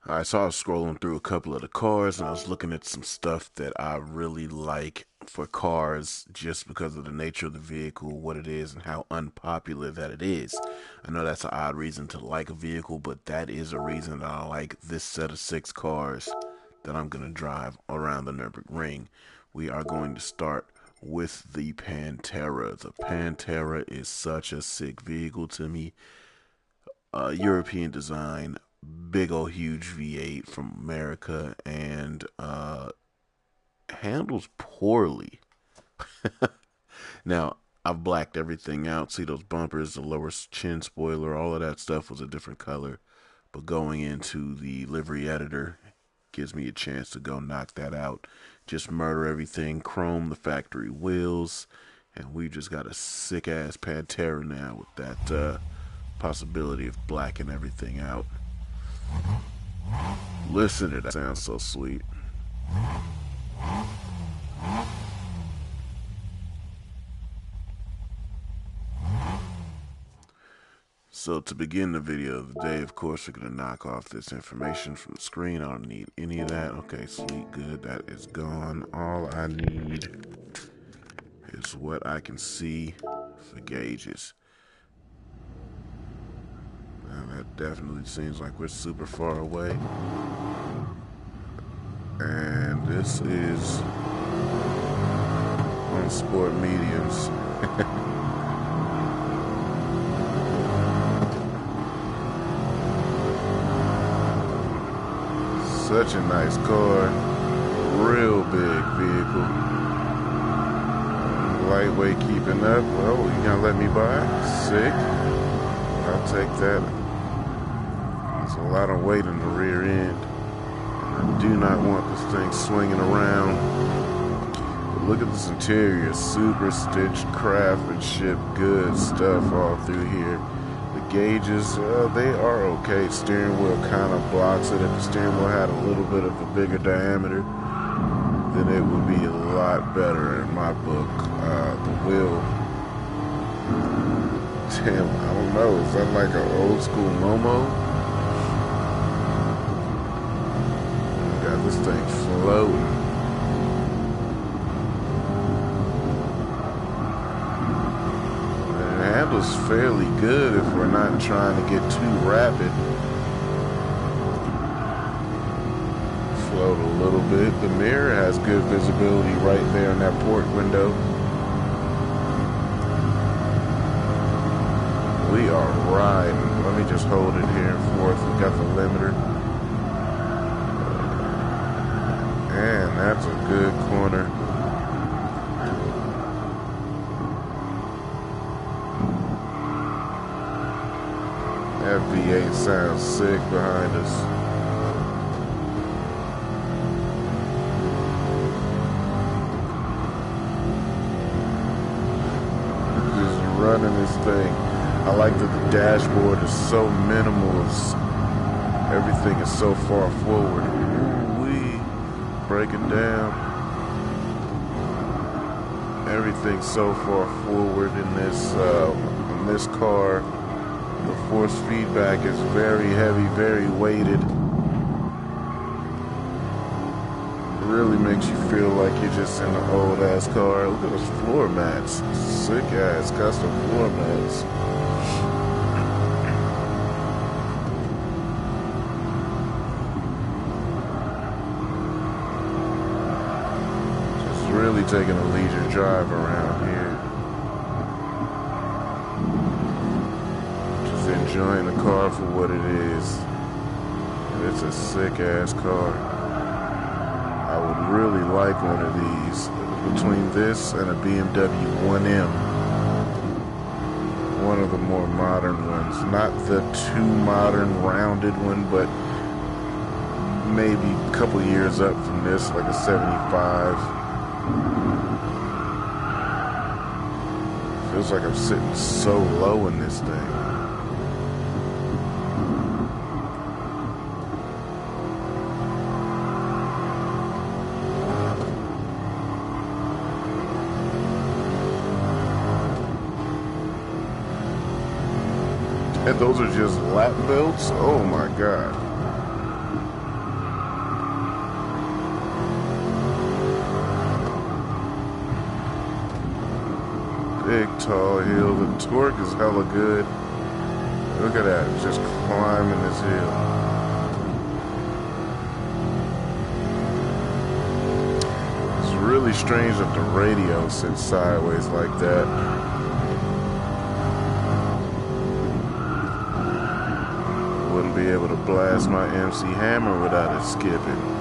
Alright, so I was scrolling through a couple of the cars and I was looking at some stuff that I really like for cars just because of the nature of the vehicle, what it is, and how unpopular that it is. I know that's an odd reason to like a vehicle, but that is a reason that I like this set of six cars that I'm going to drive around the nurburgring. We are going to start with the Pantera. The Pantera is such a sick vehicle to me. European design, big old huge V8 from America, and handles poorly. Now, I've blacked everything out. See those bumpers, the lower chin spoiler, all of that stuff was a different color. But going into the livery editor gives me a chance to go knock that out. Just murder everything, chrome the factory wheels, and we just got a sick ass Pantera now with that possibility of blacking everything out. Listen to that. Sounds so sweet. So to begin the video of the day, of course, we're going to knock off this information from the screen. I don't need any of that. Okay, sweet, good. That is gone. All I need is what I can see for gauges. Now that definitely seems like we're super far away. And this is on sport mediums. Such a nice car, real big vehicle, lightweight, keeping up. Oh, you gonna let me by? Sick. I'll take that. There's a lot of weight in the rear end. I do not want this thing swinging around. But look at this interior, super stitched craftsmanship, good stuff all through here. Gauges, they are okay. Steering wheel kind of blocks it. If the steering wheel had a little bit of a bigger diameter, then it would be a lot better in my book. The wheel, damn, I don't know. Is that like an old school Momo? Got this thing floating. Handles fairly good if we're not trying to get too rapid. Float a little bit. The mirror has good visibility right there in that port window. We are riding. Let me just hold it here and forth. We got the limiter. And that's a good corner. That V8 sounds sick behind us. Just running this thing. I like that the dashboard is so minimal. Everything is so far forward. Ooh-wee. Breaking down. Everything's so far forward in this car. The force feedback is very heavy, very weighted. It really makes you feel like you're just in an old ass car. Look at those floor mats. Sick ass custom floor mats. Just really taking a leisure drive around here. Enjoying the car for what it is. It's a sick ass car. I would really like one of these. Between this and a BMW 1M, one of the more modern ones. Not the too modern rounded one, but maybe a couple years up from this, like a 75. Feels like I'm sitting so low in this thing. And those are just lap belts? Oh my god. Big tall hill. The torque is hella good. Look at that, just climbing this hill. It's really strange that the radio sits sideways like that. Wouldn't be able to blast my MC Hammer without it skipping.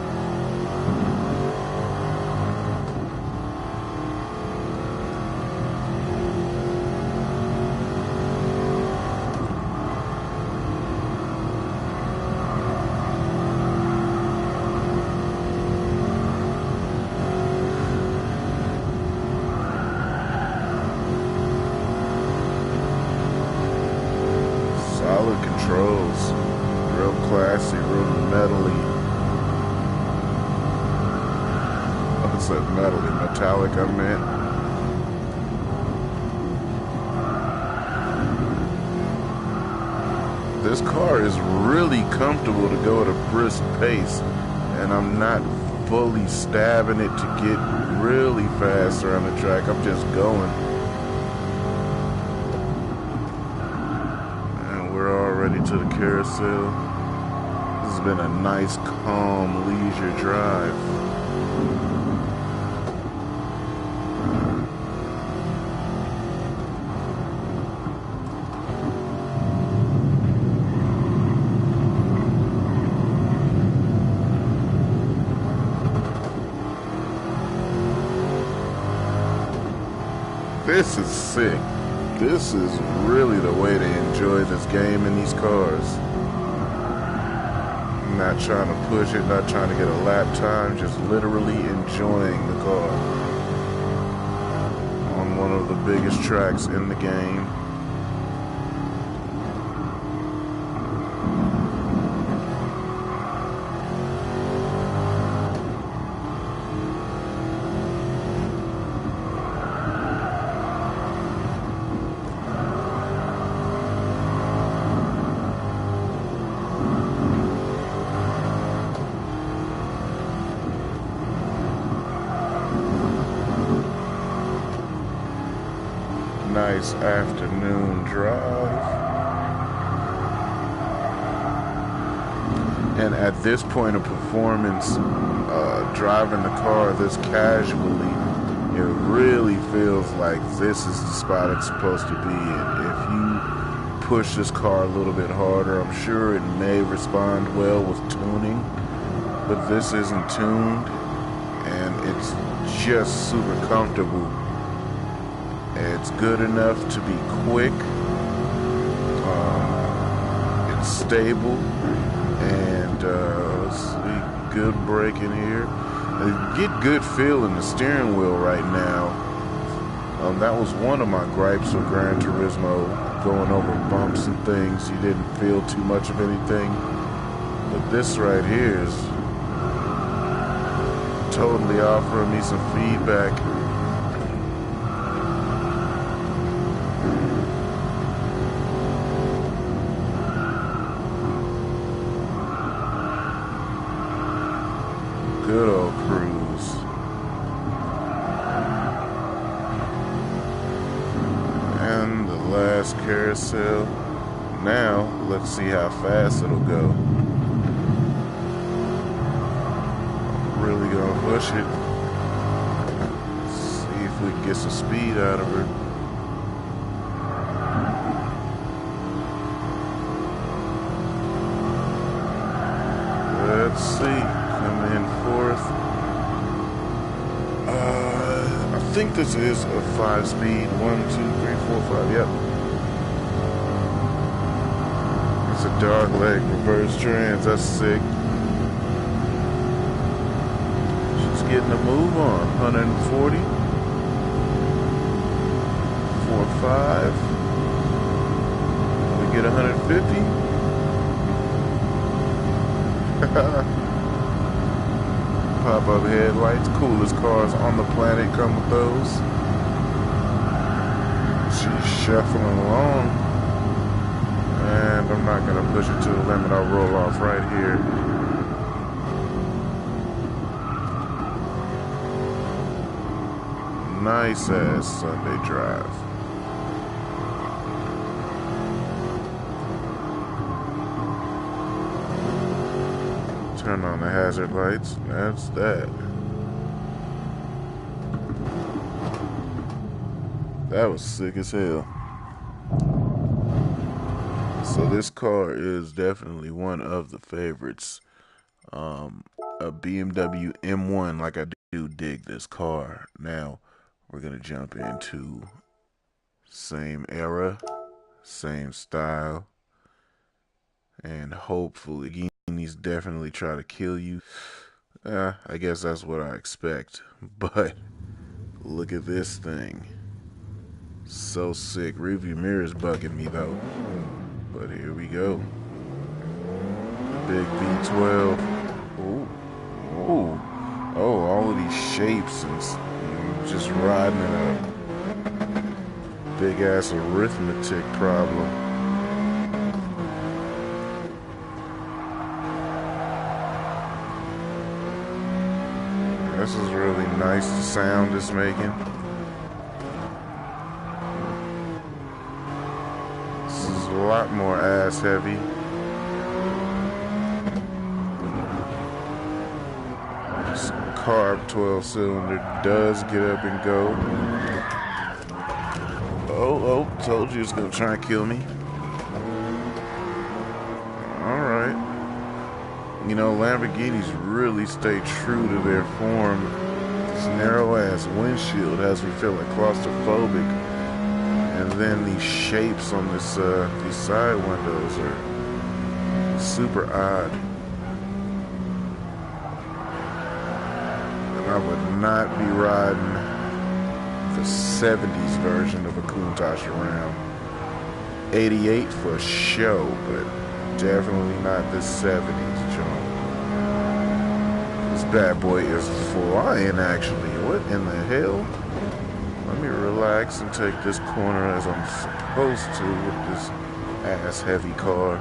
Solid controls, real classy, real metally. I said metally, metallic I meant. This car is really comfortable to go at a brisk pace, and I'm not fully stabbing it to get really fast around the track. I'm just going. Already to the carousel. This has been a nice, calm, leisure drive. This is sick. This is really the way to enjoy this game in these cars. Not trying to push it, not trying to get a lap time, just literally enjoying the car on one of the biggest tracks in the game. Nice afternoon drive. And at this point of performance, driving the car this casually, it really feels like this is the spot it's supposed to be in. If you push this car a little bit harder, I'm sure it may respond well with tuning, but this isn't tuned, and it's just super comfortable. It's good enough to be quick. It's stable, and let's see, good brake in here. Get good feel in the steering wheel right now. That was one of my gripes with Gran Turismo, going over bumps and things. You didn't feel too much of anything, but this right here is totally offering me some feedback. Good old cruise. And the last carousel. Now, let's see how fast it'll go. I'm really gonna push it. See if we can get some speed out of her. Let's see. Coming in fourth. I think this is a 5-speed. 1, 2, 3, 4, 5. Yep. It's a dog leg reverse trans. That's sick. She's getting a move on. 140. 4, 5. We get 150. Pop-up headlights, coolest cars on the planet come with those. She's shuffling along, and I'm not gonna push it to the limit. I'll roll off right here. Nice ass Sunday drive. Turn on the hazard lights. That's that. That was sick as hell. So this car is definitely one of the favorites. A BMW M1, like I do dig this car. Now, we're going to jump into same era, same style, and hopefully Guineas definitely try to kill you. I guess that's what I expect. But look at this thing. So sick. Rearview mirror is bugging me though. But here we go. The big V12. Ooh. Ooh. Oh, all of these shapes and just riding in a big ass arithmetic problem. This is really nice, the sound it's making. This is a lot more ass heavy. This carb 12 cylinder does get up and go. Oh, told you it's gonna try and kill me. Alright. You know, Lamborghinis really stay true to their form. This narrow ass windshield has me feeling claustrophobic. And then these shapes on this these side windows are super odd. And I would not be riding the 70s version of a Countach around. 88 for show, but definitely not the 70s jump. This bad boy is flying actually. What in the hell? Let me relax and take this corner as I'm supposed to with this ass heavy car.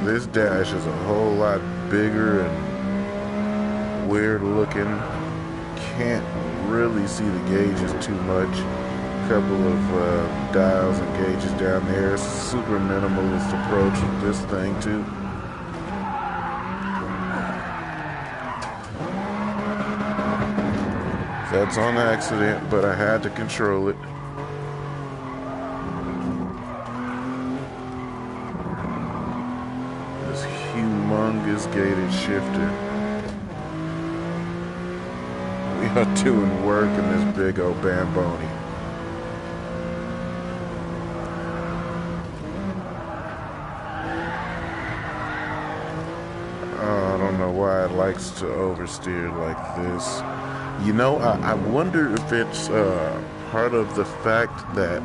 This dash is a whole lot bigger and weird looking. Can't really see the gauges too much. Couple of dials and gauges down there. Super minimalist approach with this thing too. That's on accident, but I had to control it. This humongous gated shifter. We are doing work in this big old Bamboni. I don't know why it likes to oversteer like this. You know, I wonder if it's part of the fact that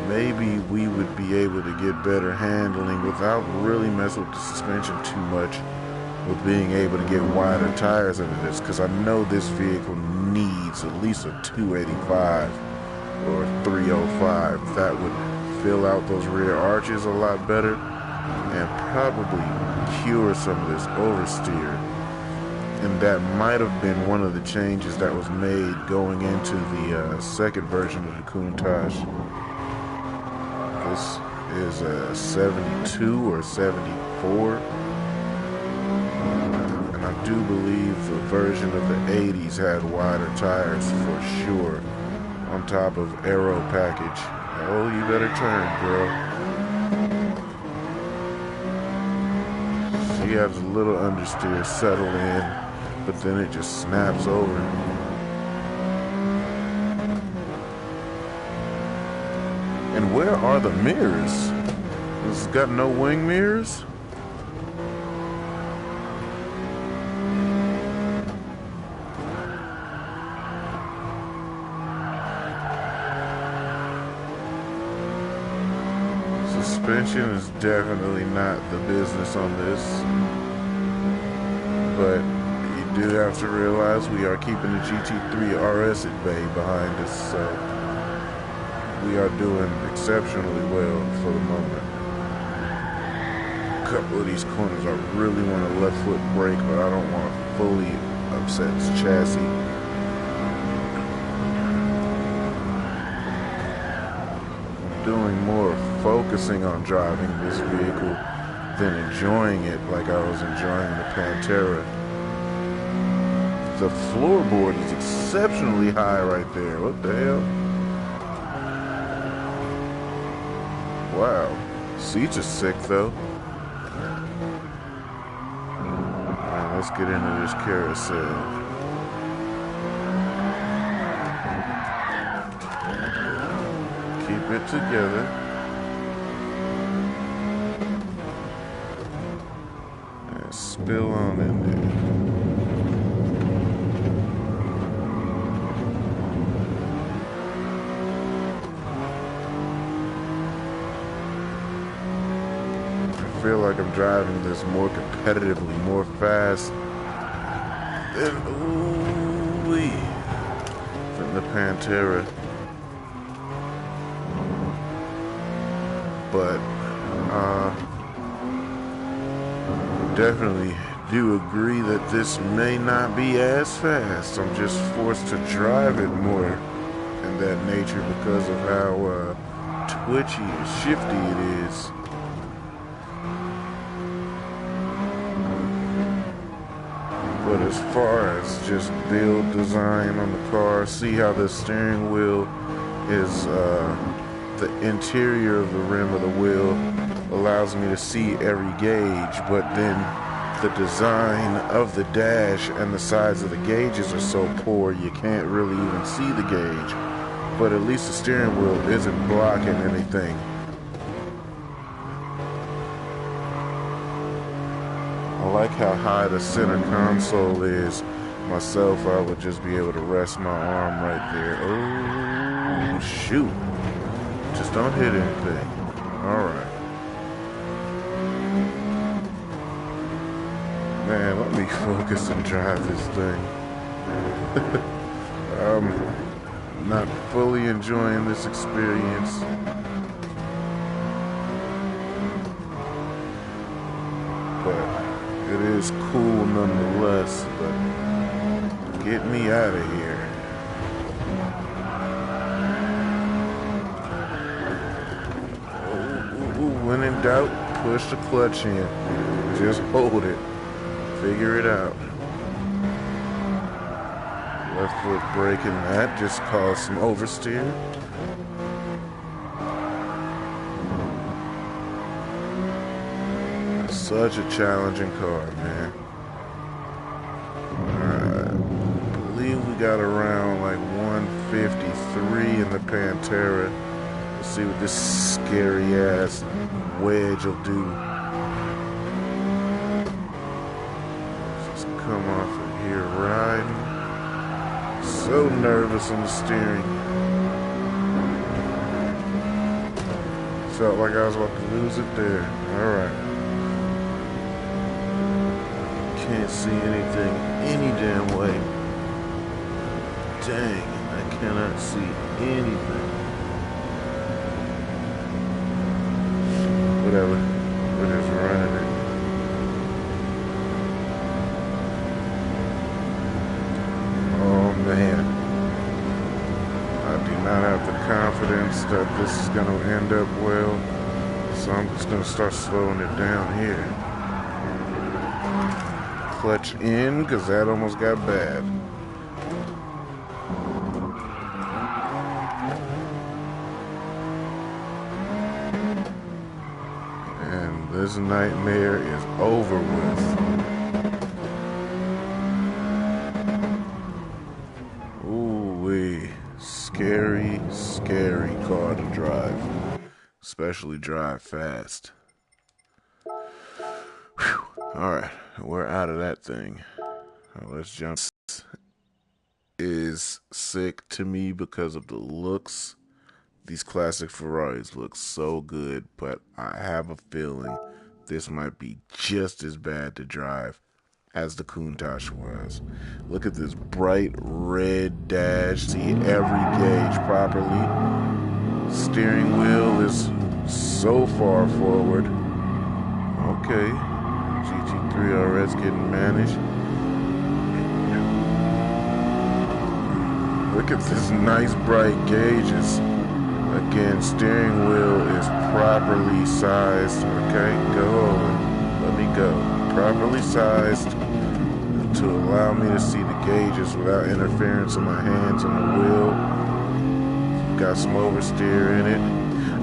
maybe we would be able to get better handling without really messing with the suspension too much, with being able to get wider tires into this, because I know this vehicle needs at least a 285 or a 305. That would fill out those rear arches a lot better and probably cure some of this oversteer. And that might have been one of the changes that was made going into the second version of the Countach. This is a 72 or 74. And I do believe the version of the 80s had wider tires for sure, on top of aero package. Oh, you better turn, girl. She has a little understeer settle in, but then it just snaps over. And where are the mirrors? It's got no wing mirrors? Suspension is definitely not the business on this, but you do have to realize we are keeping the GT3 RS at bay behind us, so we are doing exceptionally well for the moment. A couple of these corners I really want to left foot brake, but I don't want to fully upset this chassis. doing more focusing on driving this vehicle than enjoying it like I was enjoying the Pantera. The floorboard is exceptionally high right there. What the hell? Wow. Seats are sick though. Alright, let's get into this carousel. Keep it together. And spill on in there. I feel like I'm driving this more competitively, more fast than the Pantera. But definitely do agree that this may not be as fast. I'm just forced to drive it more in that nature because of how twitchy and shifty it is. But as far as just build design on the car, see how the steering wheel is, the interior of the rim of the wheel allows me to see every gauge, but then the design of the dash and the sides of the gauges are so poor you can't really even see the gauge. But at least the steering wheel isn't blocking anything. I like how high the center console is. Myself, I would just be able to rest my arm right there. Oh, shoot. Just don't hit anything. Alright. Man, let me focus and drive this thing. I'm not fully enjoying this experience. But it is cool nonetheless. But get me out of here. When in doubt, push the clutch in. Just hold it. Figure it out. Left foot braking that just caused some oversteer. Such a challenging car, man. I believe we got around like 153 in the Pantera. Let's see what this scary ass wedge will do. Just come off of here riding. So nervous on the steering. Felt like I was about to lose it there. Alright. Can't see anything any damn way. Dang, I cannot see anything. Whatever. We're just running it. Oh man. I do not have the confidence that this is going to end up well. So I'm just going to start slowing it down here. Clutch in, because that almost got bad. And this nightmare is over with. Ooh-wee. Scary, scary car to drive. Especially drive fast. Whew. Alright, we're out of that thing. Let's jump. Is sick to me because of the looks. These classic Ferraris look so good, but I have a feeling this might be just as bad to drive as the Countach was. Look at this bright red dash. See every gauge properly. Steering wheel is so far forward. Okay. GT3RS getting managed. Look at this nice bright gauges. Again, steering wheel is properly sized. Okay, go over. Let me go. Properly sized to allow me to see the gauges without interference of my hands on the wheel. Got some oversteer in it.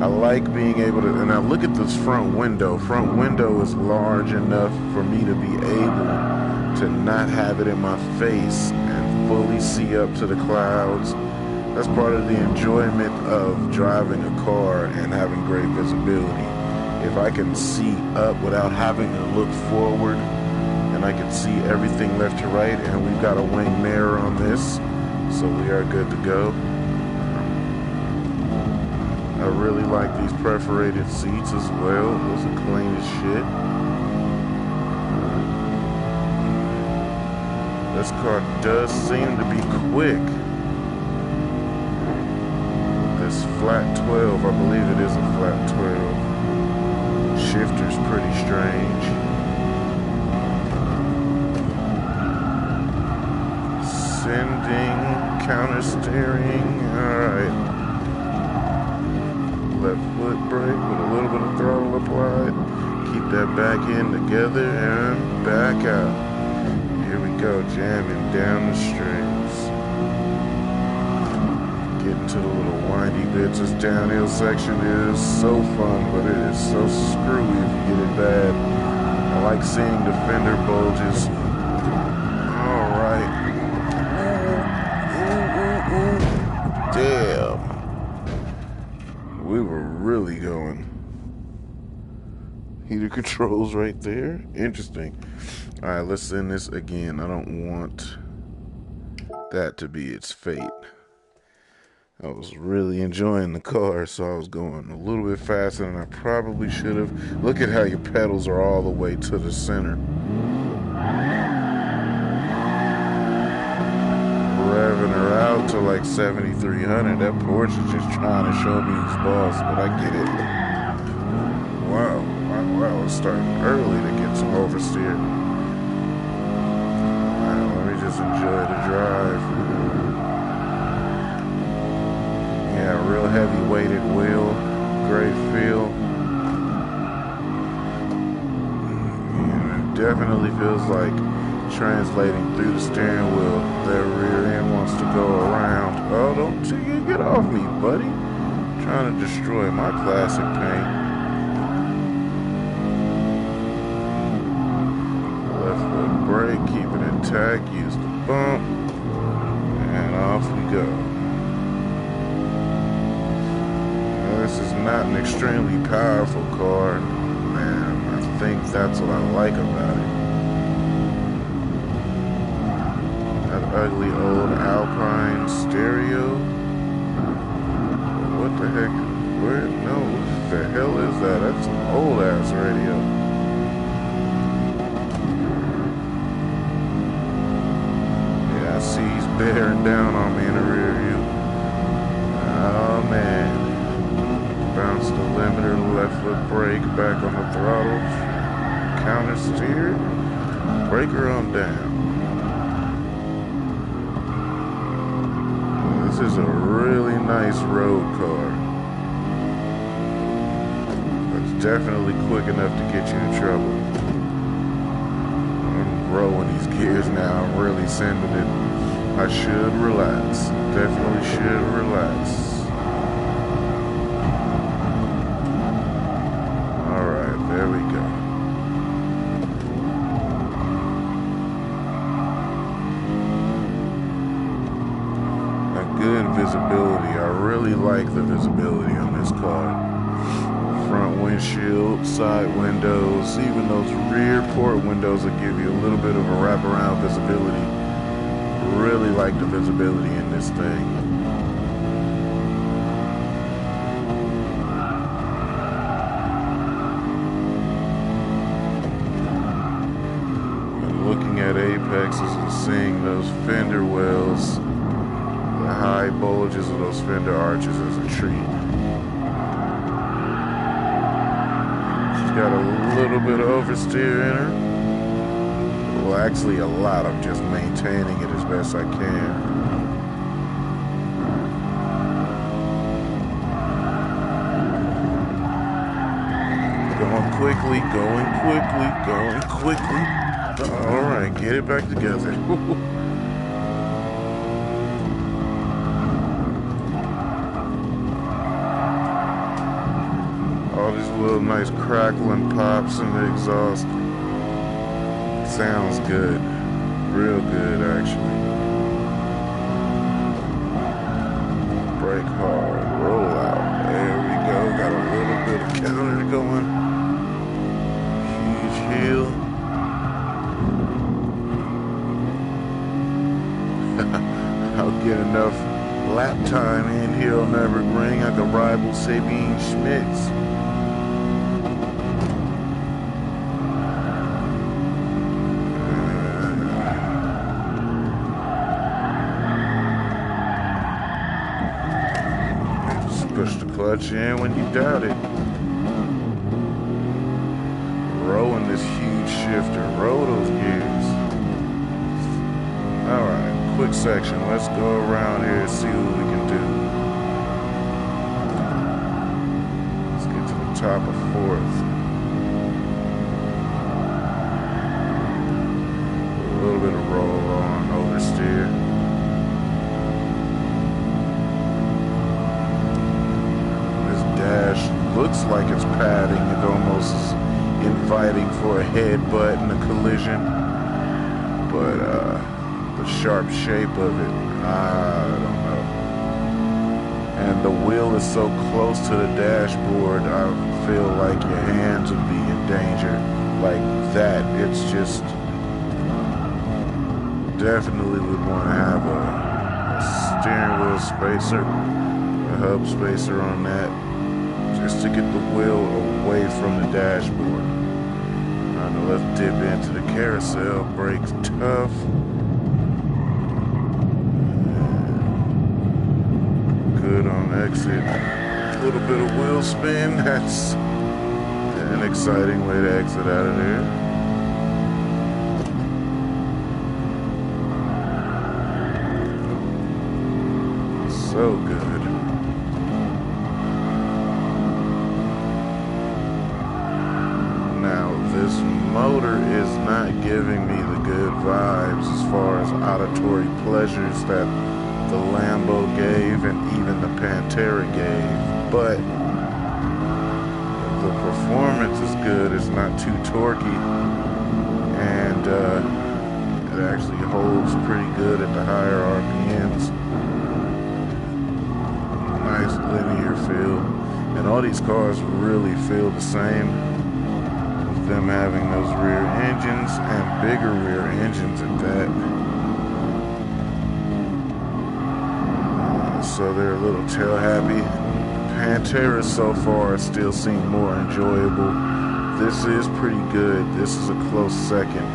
I like being able to, and now look at this front window. Front window is large enough for me to be able to not have it in my face and fully see up to the clouds. That's part of the enjoyment of driving a car and having great visibility. If I can see up without having to look forward, and I can see everything left to right, and we've got a wing mirror on this, so we are good to go. I really like these perforated seats as well. Those are clean as shit. This car does seem to be quick. This flat 12, I believe it is a flat 12. Shifter's pretty strange. Sending, counter steering, alright. Left foot brake with a little bit of throttle applied. Keep that back end together and back out. Here we go, jamming down the strings. Getting to the little windy bits. This downhill section is so fun, but it is so screwy if you get it bad. I like seeing the fender bulges. Alright. Damn. We were really going. Heater controls right there. Interesting. All right, let's send this again. I don't want that to be its fate. I was really enjoying the car, so I was going a little bit faster than I probably should have. Look at how your pedals are all the way to the center. Revving her out to like 7,300. That Porsche is just trying to show me who's boss, but I get it. Wow, it's starting early to get some oversteer. Alright, let me just enjoy the drive. Yeah, real heavy weighted wheel, great feel. And it definitely feels like translating through the steering wheel. That rear end wants to go around. Oh, don't you get off me, buddy. I'm trying to destroy my classic paint. Left foot brake, keep it intact, use the bump, and off we go. Now, this is not an extremely powerful car, and I think that's what I like about it. Ugly old Alpine stereo. What the heck? Where? No, what the hell is that? That's an old ass radio. Yeah, I see he's bearing down on me in the rear view. Oh man. Bounce the limiter, left foot brake, back on the throttle. Counter steer. Breaker on down. This is a really nice road car. It's definitely quick enough to get you in trouble. I'm rolling these gears now. I'm really sending it. I should relax. Definitely should relax. Alright, there we go. Good visibility. I really like the visibility on this car. Front windshield, side windows, even those rear port windows that give you a little bit of a wraparound visibility. Really like the visibility in this thing. And looking at apexes and seeing those fender wells, the high bulges of those fender arches is a treat. She's got a little bit of oversteer in her. Well, actually a lot. I'm just maintaining it as best I can. quickly, going quickly, going quickly. Alright, get it back together. All these little nice crackling pops in the exhaust. Sounds good. Real good, actually. Brake hard, roll out. There we go. Got a little bit of counter going. Huge hill. I'll get enough lap time in here on nurburgring. I can rival Sabine Schmitz. Push the clutch in when you doubt it. Rolling this huge shifter. Roll those gears. Alright, quick section. Let's go around here and see what we can do. Let's get to the top of 4th. A little bit of roll on oversteer. Looks like it's padding. It almost is inviting for a headbutt and a collision. But the sharp shape of it, I don't know. And the wheel is so close to the dashboard, I feel like your hands would be in danger. Like that, it's just definitely would want to have a steering wheel spacer, a hub spacer on that. Just to get the wheel away from the dashboard. Now let's dip into the carousel. Brakes tough. Good on exit. A little bit of wheel spin. That's an exciting way to exit out of there. So good. This motor is not giving me the good vibes as far as auditory pleasures that the Lambo gave and even the Pantera gave, but the performance is good. It's not too torquey, and it actually holds pretty good at the higher RPMs. Nice linear feel, and all these cars really feel the same. Them having those rear engines and bigger rear engines at that. So they're a little tail happy. Pantera so far still seem more enjoyable. This is pretty good. This is a close second.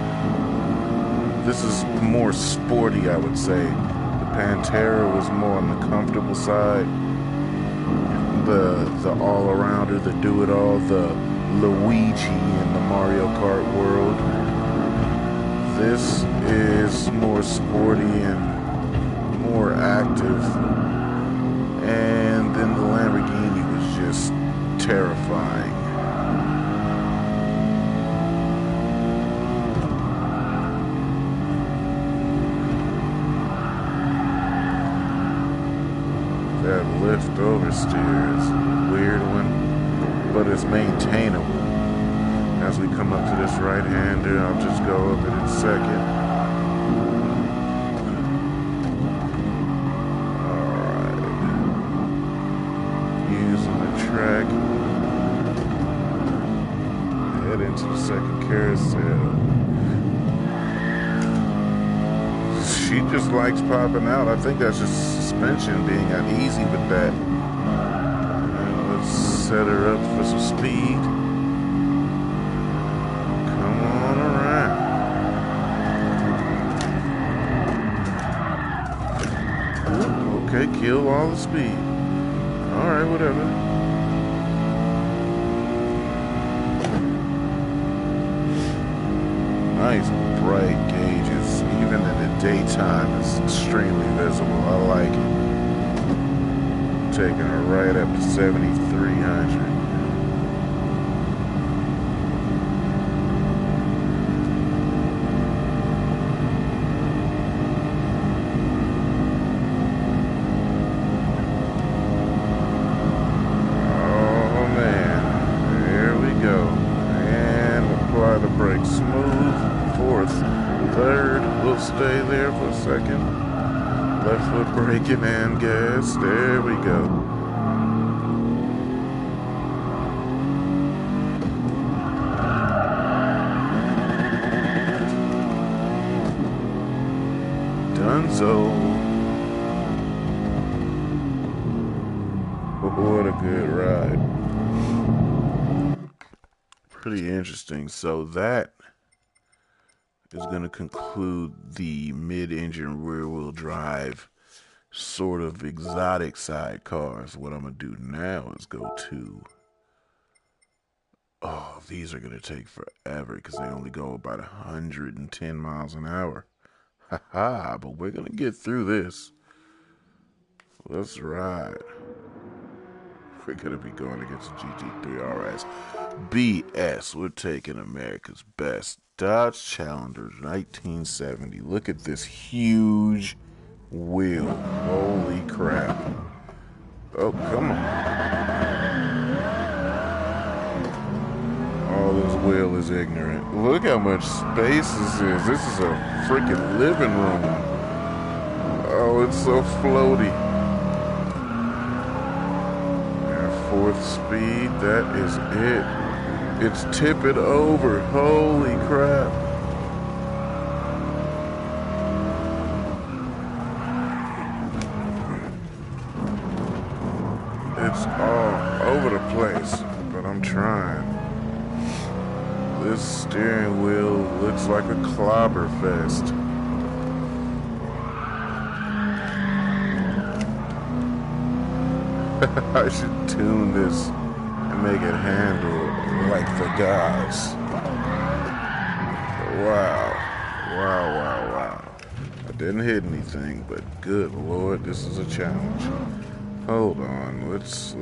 This is more sporty, I would say. The Pantera was more on the comfortable side. The all-arounder, the do-it-all, the Luigi in the Mario Kart world. This is more sporty and more active. And then the Lamborghini was just terrifying. That lift oversteer is a weird one, but it's maintainable. As we come up to this right-hander, I'll just go up it in second. Alright. Using the track. Head into the second carousel. She just likes popping out. I think that's just suspension being uneasy with that. Set her up for some speed. Come on around. Okay, kill all the speed. Alright, whatever. Nice bright gauges. Even in the daytime, it's extremely visible. I like it. Taking her right up to 7,300. there for a second. Left foot braking and gas. There we go. Dunzo. What a good ride. Pretty interesting. So that is going to conclude the mid-engine rear-wheel drive sort of exotic sidecars. What I'm going to do now is go to... Oh, these are going to take forever because they only go about 110 miles an hour. Haha, but we're going to get through this. Let's ride. We're going to be going against the GT3 RS. BS, we're taking America's best. Dodge Challenger 1970. Look at this huge wheel. Holy crap. Oh, come on. Oh, this wheel is ignorant. Look how much space this is. This is a freaking living room. Oh, it's so floaty. Fourth speed, that is it. It's tipping over. Holy crap. It's all over the place, but I'm trying. This steering wheel looks like a clobber fest. I should tune this and make it handle like the guys. Wow. I didn't hit anything, but good Lord, this is a challenge. Hold on, let's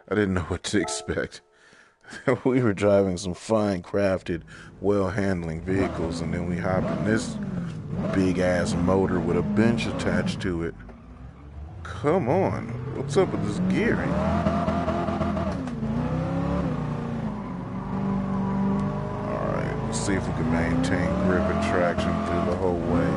I didn't know what to expect. We were driving some fine crafted, well handling vehicles, and then we hop in this big ass motor with a bench attached to it. Come on, what's up with this gearing? Alright, let's see if we can maintain grip and traction through the whole way.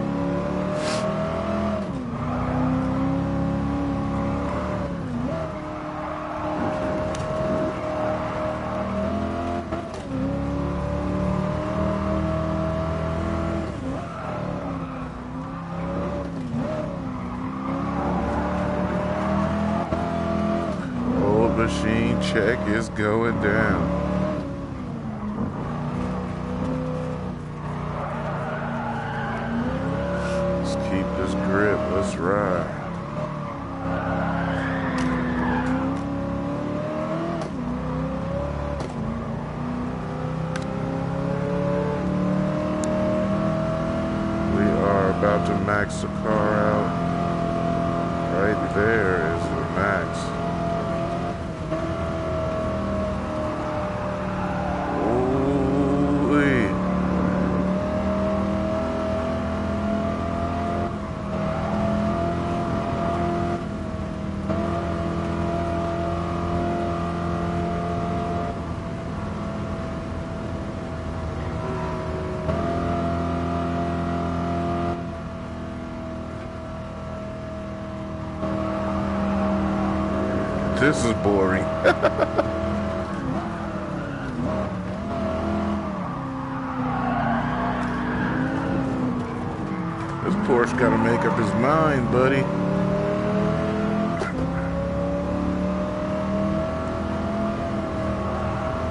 Machine check is going down. Let's keep this grip. Let's ride. We are about to max the car out. Right there is the max. This is boring. This Porsche gotta make up his mind, buddy.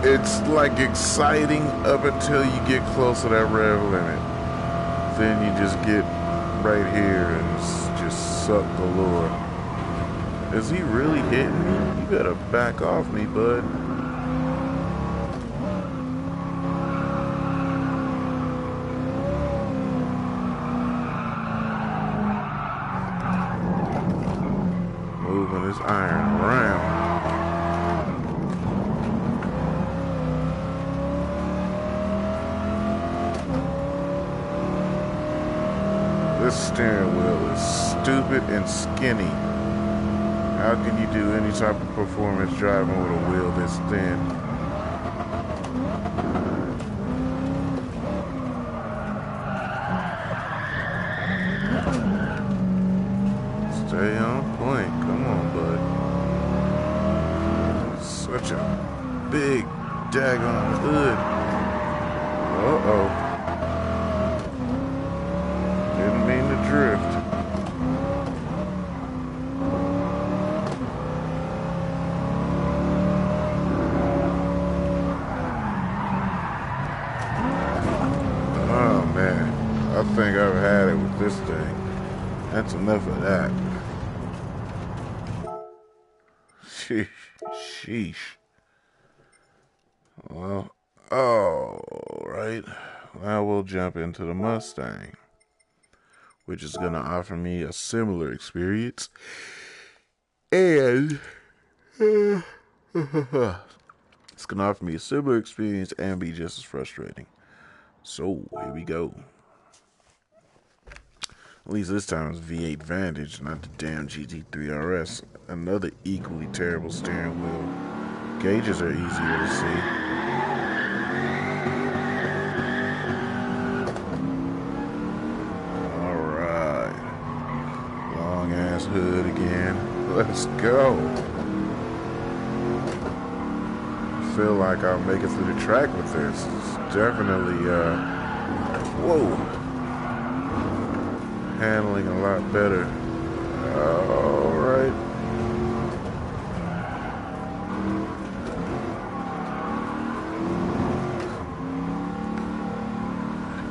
It's like exciting up until you get close to that rev limit. Then you just get right here and it's just suck galore. Is he really hitting me? You better back off me, bud. Moving this iron around. This steering wheel is stupid and skinny. How can you do any type of performance driving with a wheel this thin? Stay on point. Come on, bud. Such a big daggone hood. Uh-oh. Didn't mean to drift. Oh, man. I think I've had it with this thing. That's enough of that. Sheesh. Well, all right. Now we'll jump into the Mustang, which is going to offer me a similar experience. And it's going to offer me a similar experience and be just as frustrating. So, here we go. At least this time it's V8 Vantage, not the damn GT3 RS. Another equally terrible steering wheel. Gauges are easier to see. Alright. Long ass hood again. Let's go. I feel like I'll make it through the track with this. It's definitely, whoa. Handling a lot better. Alright.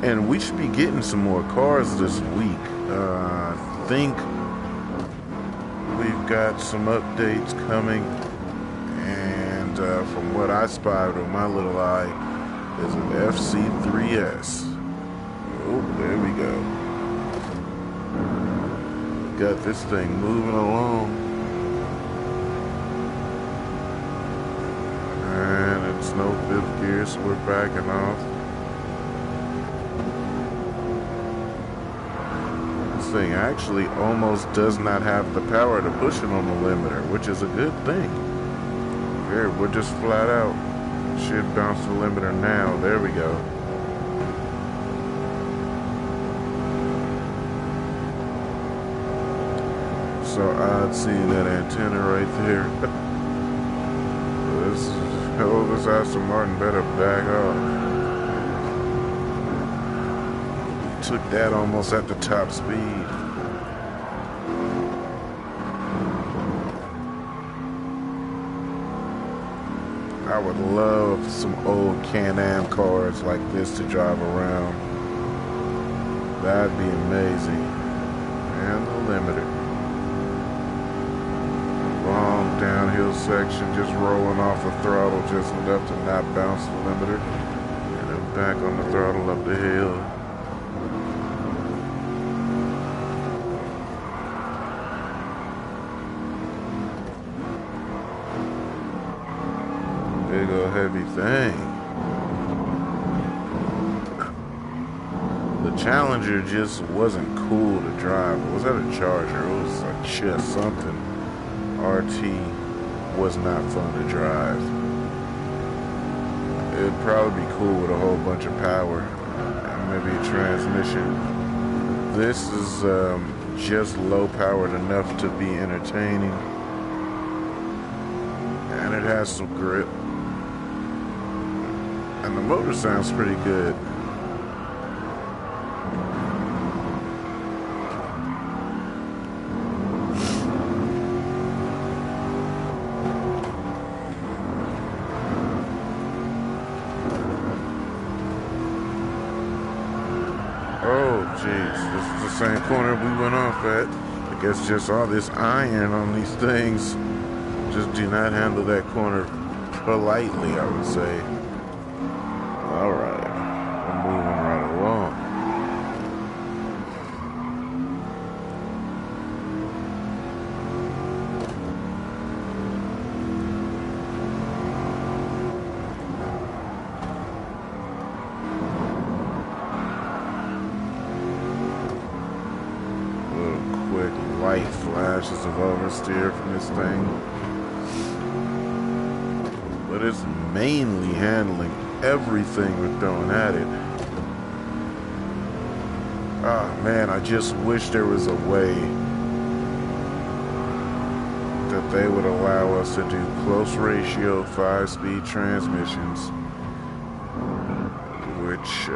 And we should be getting some more cars this week. I think we've got some updates coming. And from what I spied with my little eye, is an FC3S. Oh, there we go. Got this thing moving along. And it's no fifth gear, so we're backing off. This thing actually almost does not have the power to push it on the limiter, which is a good thing. Here, we're just flat out. Should bounce the limiter now. There we go. So odd seeing that antenna right there. This Aston Martin better back off. Took that almost at the top speed. I would love some old Can-Am cars like this to drive around. That'd be amazing. And the limiter. Long downhill section, just rolling off the throttle just enough to not bounce the limiter. And then back on the throttle up the hill. Big old heavy thing. The Challenger just wasn't cool to drive. Was that a Charger? It was like just something. RT was not fun to drive. It'd probably be cool with a whole bunch of power and maybe a transmission. This is just low powered enough to be entertaining, and it has some grip, and the motor sounds pretty good. Oh, jeez, this is the same corner we went off at. I guess just all this iron on these things just do not handle that corner politely, I would say. Alright, I'm moving right along. Light flashes of oversteer from this thing, but it's mainly handling everything we're throwing at it. Ah, Man, I just wish there was a way that they would allow us to do close ratio 5-speed transmissions, which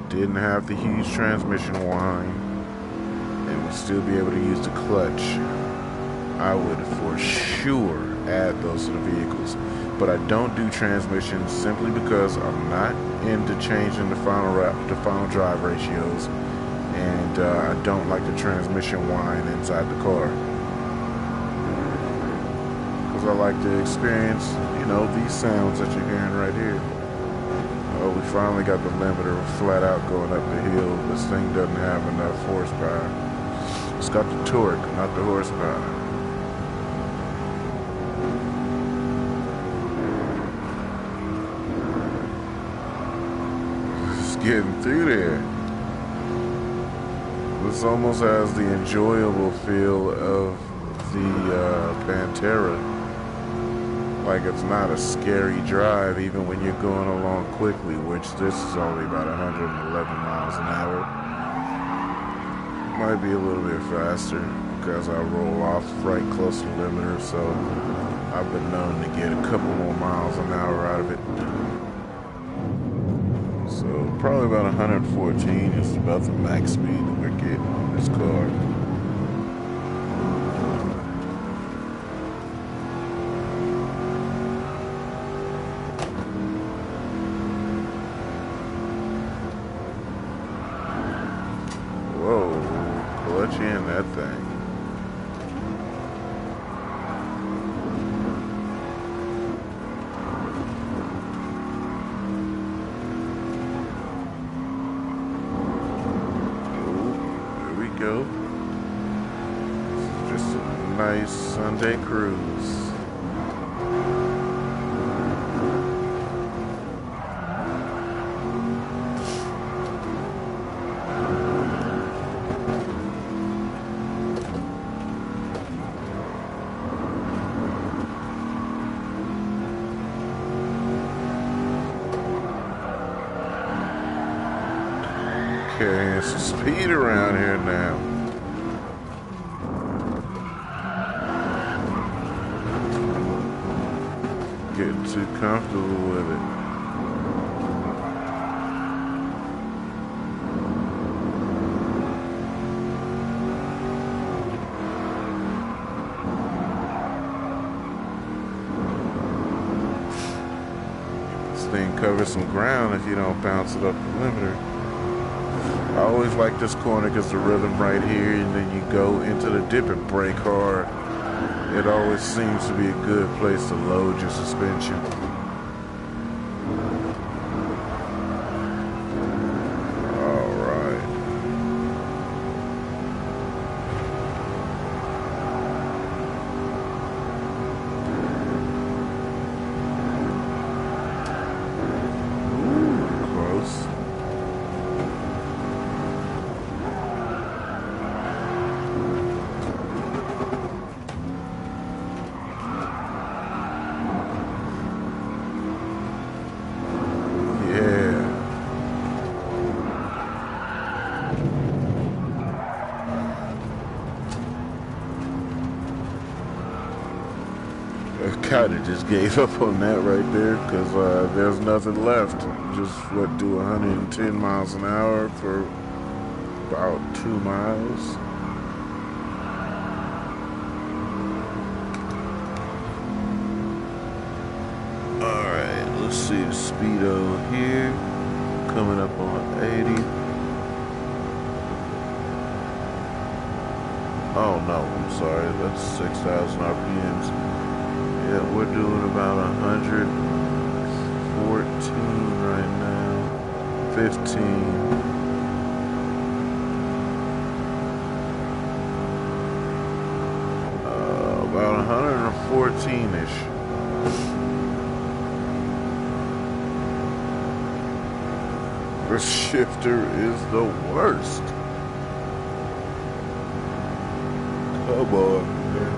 didn't have the huge transmission whine and would still be able to use the clutch. I would for sure add those to the vehicles. But I don't do transmissions simply because I'm not into changing the final drive ratios, and I don't like the transmission whine inside the car. Because I like to experience, these sounds that you're hearing right here. Oh, we finally got the limiter flat out going up the hill. This thing doesn't have enough horsepower. It's got the torque, not the horsepower. Getting through there. This almost has the enjoyable feel of the Pantera. Like it's not a scary drive even when you're going along quickly, which this is only about 111 miles an hour. Might be a little bit faster because I roll off right close to the limiter, so I've been known to get a couple more miles an hour out of it. So probably about 114 is about the max speed that we're getting on this car. Whoa, clutch in that thing. Go. Just a nice Sunday cruise. Carrying some speed around here now. Getting too comfortable with it. This thing covers some ground if you don't bounce it up the limiter. I always like this corner because the rhythm right here, and then you go into the dip and brake hard. It always seems to be a good place to load your suspension. All right. Ooh, close. I kind of just gave up on that right there because there's nothing left. Just do 110 miles an hour for about 2 miles. Alright, let's see the speedo here. Coming up on 80. Oh no, I'm sorry, that's 6,000 RPMs. Yeah, we're doing about 114 right now. 15. About 114-ish. This shifter is the worst. Come on, man.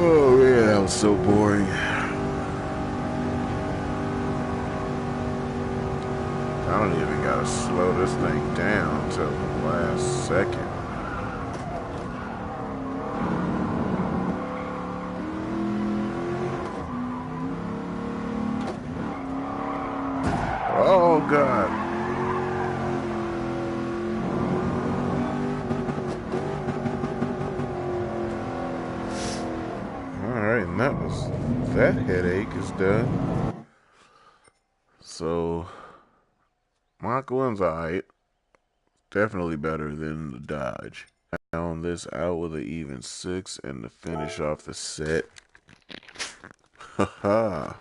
Oh man, that was so boring. I don't even got gotta slow this thing down till the last second. Oh God. Alright, and that headache is done. So Mach 1's alright. Definitely better than the Dodge. Down this out with an even 6 and to finish off the set. Haha.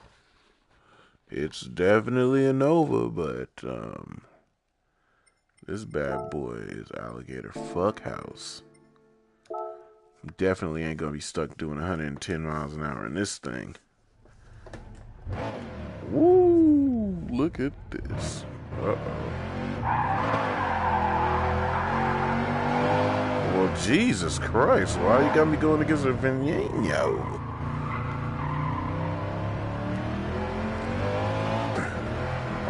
It's definitely a Nova, but this bad boy is alligator fuck house. Definitely ain't gonna be stuck doing 110 miles an hour in this thing. Woo! Look at this. Well, Jesus Christ, why you got me going against a Veneno?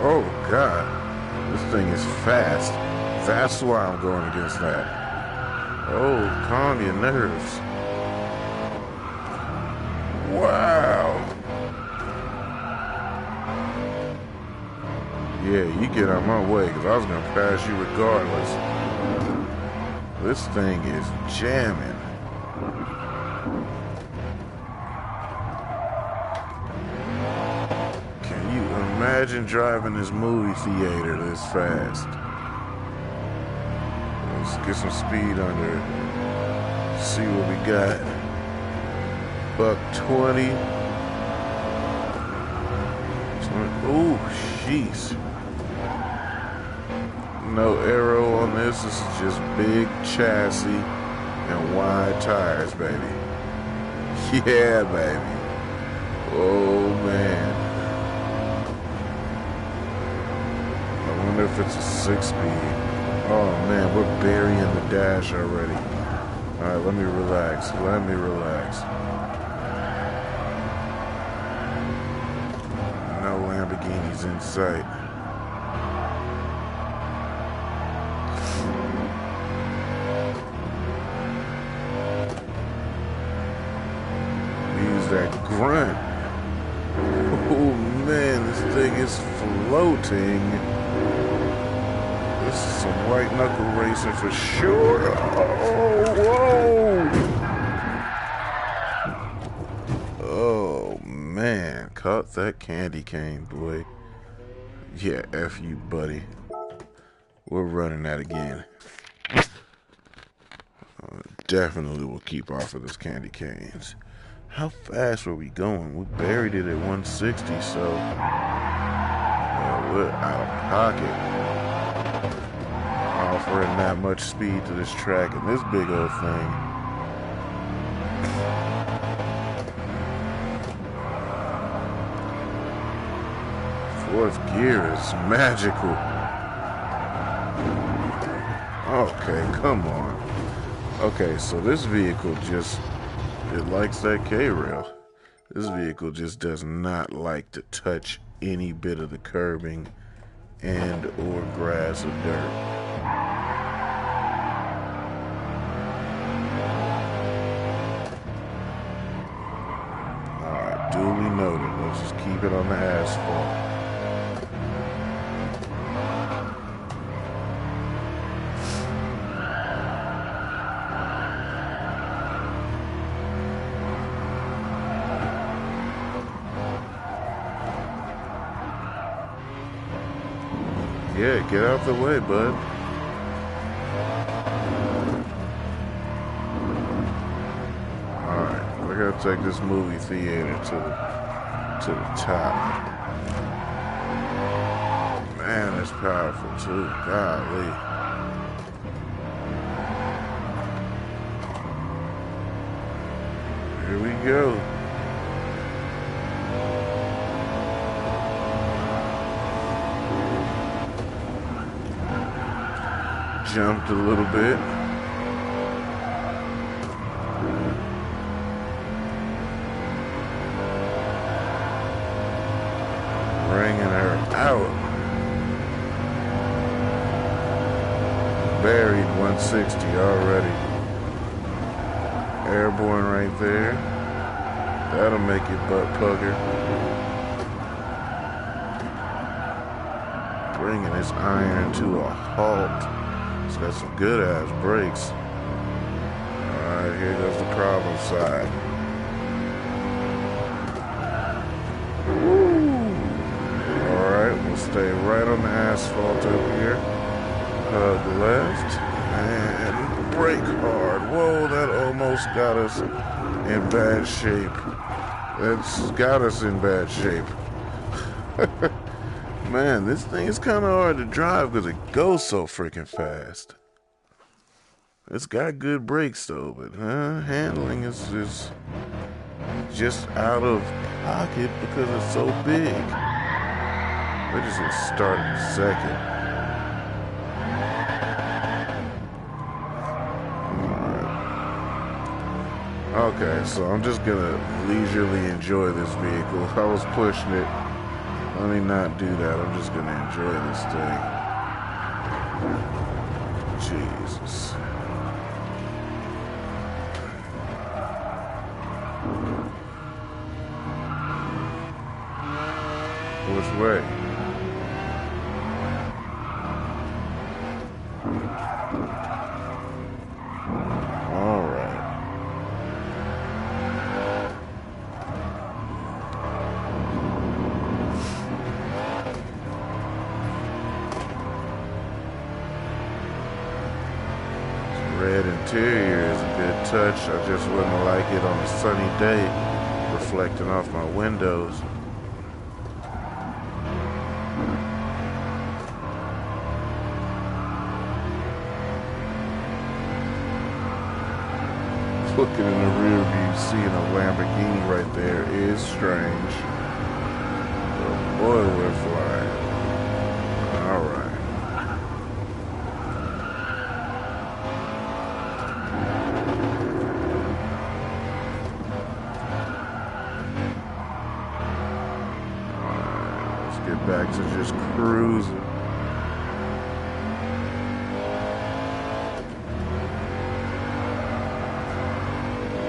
Oh God, this thing is fast. That's why I'm going against that. Oh, calm your nerves. Wow. Yeah, you get out of my way, because I was going to pass you regardless. This thing is jamming. Can you imagine driving this movie theater this fast? Let's get some speed under it. See what we got. $120. Ooh, jeez. No aero on this. This is just big chassis and wide tires, baby. Yeah, baby. Oh, man. I wonder if it's a 6-speed. Oh, man, we're burying the dash already. All right, let me relax. Let me relax. No Lamborghinis in sight. Use that grunt. Oh man, this thing is floating. This is some white knuckle racing for sure. Oh, whoa. Oh man, caught that candy cane, boy. Yeah, F you, buddy. We're running that again. Definitely will keep off of those candy canes. How fast were we going? We buried it at 160, so we're out of pocket. Offering that much speed to this track and this big old thing. Fourth gear is magical. Okay, come on. Okay, so this vehicle it likes that K-rail. This vehicle just does not like to touch any bit of the curbing and or grass or dirt. Alright, duly noted. Let's just keep it on the asphalt. Yeah, get out the way, bud. Alright, we're gonna take this movie theater to the top. Man, it's powerful too. Golly. Here we go. Jumped a little bit. Bringing her out. Buried 160 already. Airborne right there. That'll make your butt pugger. Bringing this iron to a halt. It's got some good ass brakes. Alright, here goes the problem side. Alright, we'll stay right on the asphalt over here. Hug left. And brake hard. Whoa, that almost got us in bad shape. That's got us in bad shape. Man, this thing is kind of hard to drive because it goes so freaking fast. It's got good brakes though, but handling is just out of pocket because it's so big. We're just gonna start in a second. Okay, so I'm just gonna leisurely enjoy this vehicle. I was pushing it. Let me not do that. I'm just gonna enjoy this thing. Jesus. Which way? All right. Red interior is a good touch. I just wouldn't like it on a sunny day, reflecting off my windows. Looking in the rear view, seeing a Lamborghini right there is strange. But boy, we're flying. All right. Let's get back to just cruising.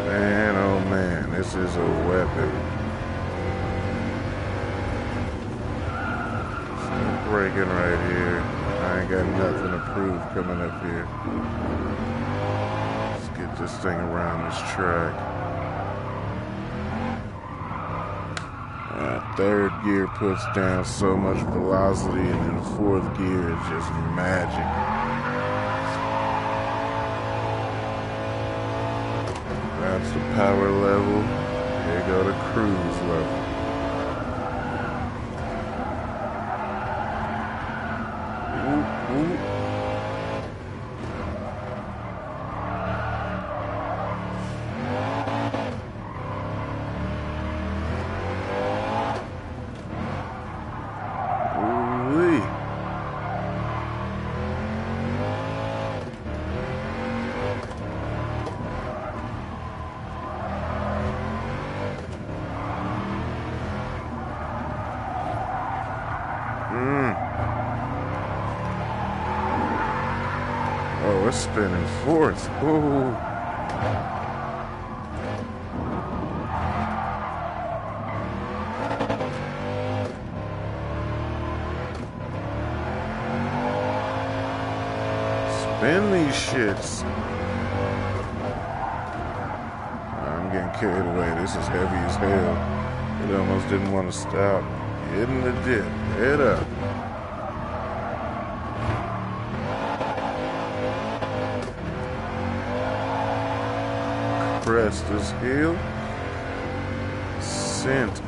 Man, oh man, this is a weapon. Still braking right here. I ain't got nothing to prove coming up here. Let's get this thing around this track. Third gear puts down so much velocity, and then the fourth gear is just magic. That's the power level. Here go the cruise level. Whoop, whoop. Ooh-wee. Oh, it's spinning fourth. Ooh. Spin these shits. I'm getting carried away. This is heavy as hell. It almost didn't want to stop. Hitting the dip. Head up. Crest this hill. Scent.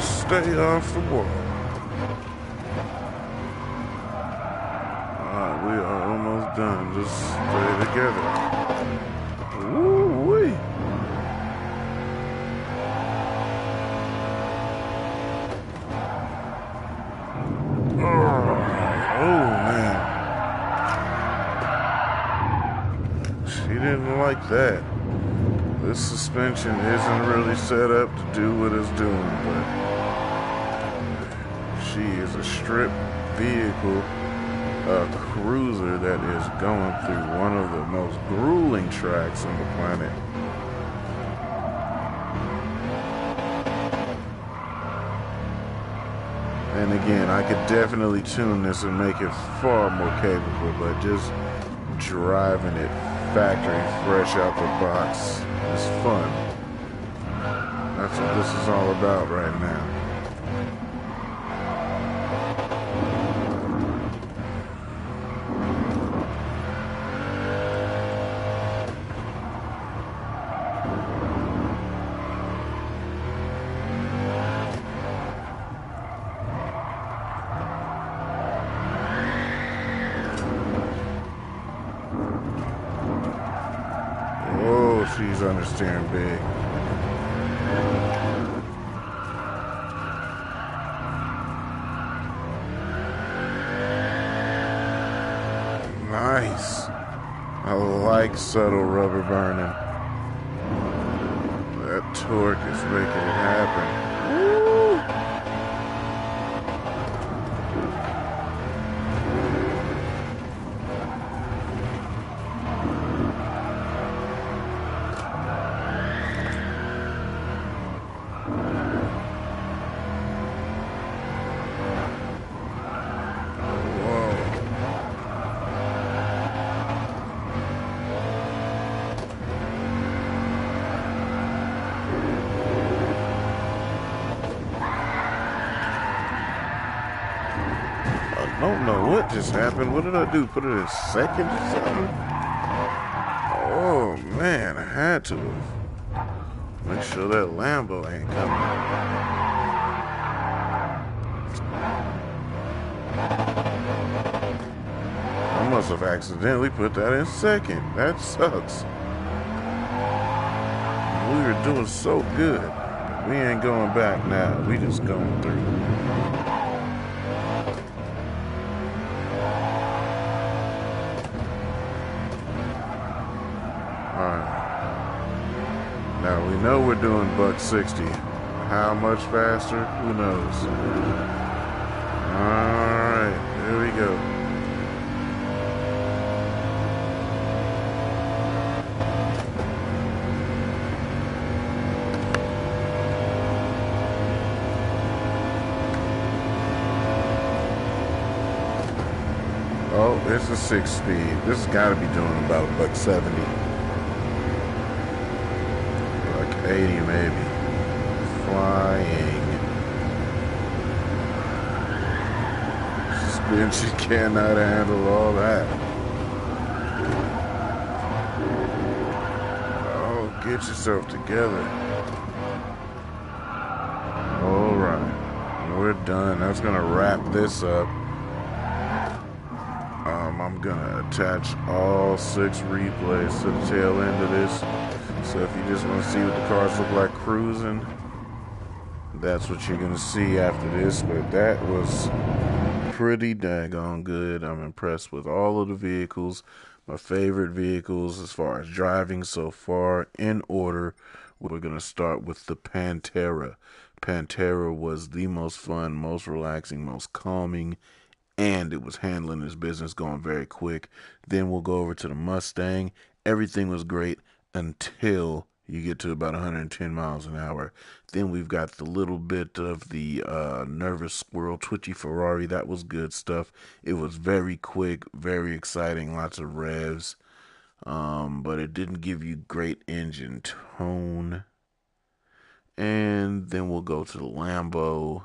stay off the wall. Alright, we are almost done. Just stay together. Woo-wee. Oh, man. She didn't like that. This suspension isn't really set up to do what it's doing, but she is a strip vehicle, a cruiser that is going through one of the most grueling tracks on the planet. And again, I could definitely tune this and make it far more capable, but just driving it factory fresh out the box is fun. That's what this is all about right now. Oh, she's understeering big. Nice. I like subtle rubber burning. That torque is making it happen. Woo! I don't know what just happened. What did I do? Put it in second or something? Oh man, I had to. Make sure that Lambo ain't coming. I must have accidentally put that in second. That sucks. We were doing so good. We ain't going back now. We just going through. Now we know we're doing buck 60. How much faster? Who knows? Alright, here we go. Oh, it's a 6-speed. This has got to be doing about a buck 70. 80 maybe. Flying. Suspension cannot handle all that. Oh, get yourself together. Alright. We're done. That's gonna wrap this up. I'm gonna attach all 6 replays to the tail end of this. So if you just want to see what the cars look like cruising, that's what you're going to see after this. But that was pretty daggone good. I'm impressed with all of the vehicles. My favorite vehicles as far as driving so far in order. We're going to start with the Pantera. Pantera was the most fun, most relaxing, most calming, and it was handling its business, going very quick. Then we'll go over to the Mustang. Everything was great until you get to about 110 miles an hour. Then we've got the little bit of the nervous squirrel, twitchy Ferrari. That was good stuff. It was very quick, very exciting, lots of revs, but it didn't give you great engine tone. And then we'll go to the Lambo.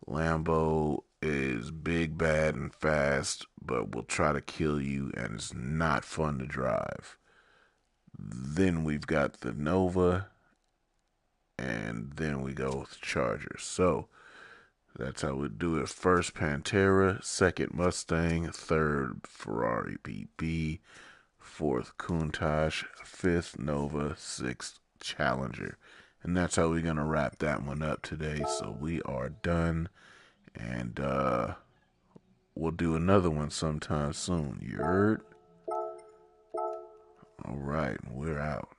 Lambo is big, bad, and fast, but will try to kill you, and it's not fun to drive. Then we've got the Nova, and then we go with Chargers. So that's how we do it. First Pantera, second Mustang, third Ferrari BB, fourth Countach, fifth Nova, sixth Challenger. And that's how we're gonna wrap that one up today. So we are done, and we'll do another one sometime soon. You heard? All right, we're out.